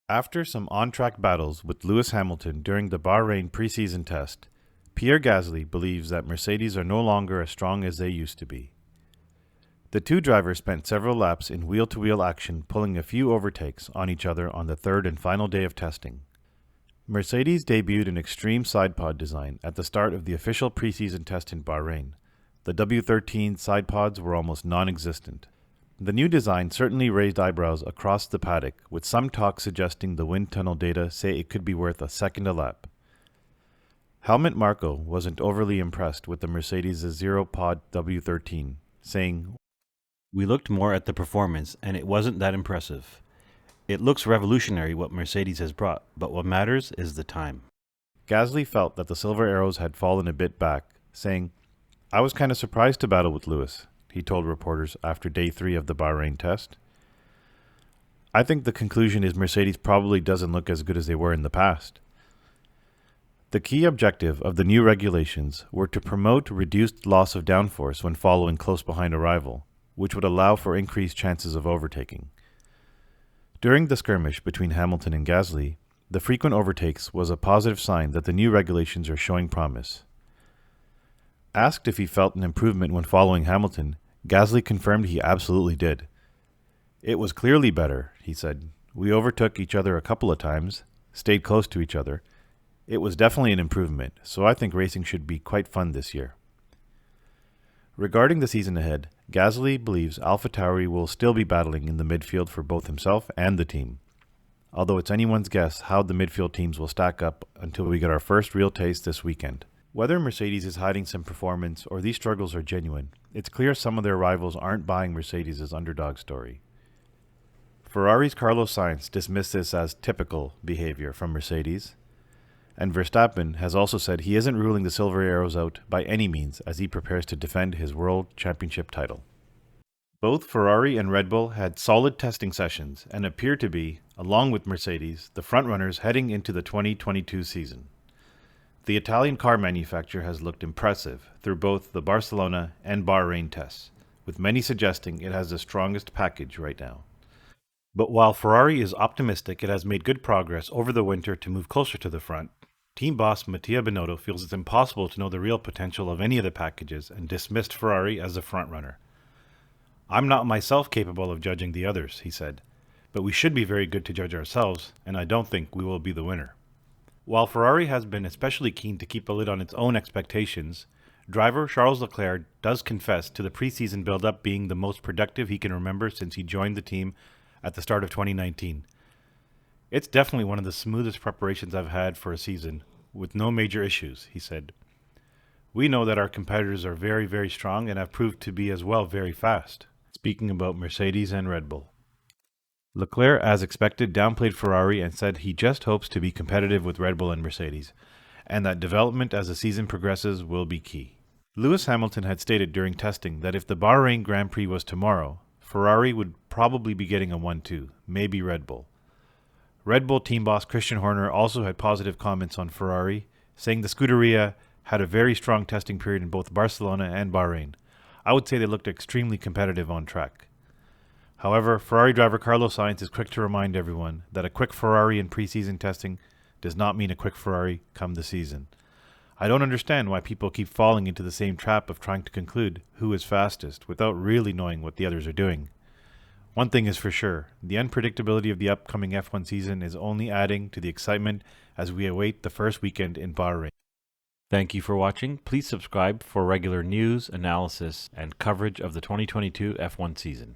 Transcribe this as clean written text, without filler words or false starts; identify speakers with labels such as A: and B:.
A: After some on-track battles with Lewis Hamilton during the Bahrain preseason test, Pierre Gasly believes that Mercedes are no longer as strong as they used to be. The two drivers spent several laps in wheel-to-wheel action, pulling a few overtakes on each other on the third and final day of testing. Mercedes debuted an extreme sidepod design at the start of the official preseason test in Bahrain. The W13 sidepods were almost non-existent. The new design certainly raised eyebrows across the paddock, with some talk suggesting the wind tunnel data say it could be worth a second a lap. Helmut Marko wasn't overly impressed with the Mercedes' zero-pod W13, saying,
B: "We looked more at the performance, and it wasn't that impressive. It looks revolutionary what Mercedes has brought, but what matters is the time."
A: Gasly felt that the silver arrows had fallen a bit back, saying, "I was kind of surprised to battle with Lewis," he told reporters after day 3 of the Bahrain test. "I think the conclusion is Mercedes probably doesn't look as good as they were in the past." The key objective of the new regulations were to promote reduced loss of downforce when following close behind a rival, which would allow for increased chances of overtaking. During the skirmish between Hamilton and Gasly, the frequent overtakes was a positive sign that the new regulations are showing promise. Asked if he felt an improvement when following Hamilton, Gasly confirmed he absolutely did. "It was clearly better," he said. "We overtook each other a couple of times, stayed close to each other. It was definitely an improvement, so I think racing should be quite fun this year." Regarding the season ahead, Gasly believes AlphaTauri will still be battling in the midfield for both himself and the team, although it's anyone's guess how the midfield teams will stack up until we get our first real taste this weekend. Whether Mercedes is hiding some performance or these struggles are genuine, it's clear some of their rivals aren't buying Mercedes' underdog story. Ferrari's Carlos Sainz dismissed this as typical behavior from Mercedes, and Verstappen has also said he isn't ruling the silver arrows out by any means as he prepares to defend his World Championship title. Both Ferrari and Red Bull had solid testing sessions and appear to be, along with Mercedes, the frontrunners heading into the 2022 season. The Italian car manufacturer has looked impressive through both the Barcelona and Bahrain tests, with many suggesting it has the strongest package right now. But while Ferrari is optimistic it has made good progress over the winter to move closer to the front, team boss Mattia Binotto feels it's impossible to know the real potential of any of the packages and dismissed Ferrari as the frontrunner. "I'm not myself capable of judging the others," he said, "but we should be very good to judge ourselves, and I don't think we will be the winner." While Ferrari has been especially keen to keep a lid on its own expectations, driver Charles Leclerc does confess to the preseason build-up being the most productive he can remember since he joined the team at the start of 2019. "It's definitely one of the smoothest preparations I've had for a season, with no major issues," he said. "We know that our competitors are very, very strong and have proved to be as well very fast," speaking about Mercedes and Red Bull. Leclerc, as expected, downplayed Ferrari and said he just hopes to be competitive with Red Bull and Mercedes, and that development as the season progresses will be key. Lewis Hamilton had stated during testing that if the Bahrain Grand Prix was tomorrow, Ferrari would probably be getting a 1-2, maybe Red Bull. Red Bull team boss Christian Horner also had positive comments on Ferrari, saying the Scuderia had a very strong testing period in both Barcelona and Bahrain. "I would say they looked extremely competitive on track." However, Ferrari driver Carlos Sainz is quick to remind everyone that a quick Ferrari in preseason testing does not mean a quick Ferrari come the season. "I don't understand why people keep falling into the same trap of trying to conclude who is fastest without really knowing what the others are doing. One thing is for sure, the unpredictability of the upcoming F1 season is only adding to the excitement as we await the first weekend in Bahrain." Thank you for watching. Please subscribe for regular news, analysis, and coverage of the 2022 F1 season.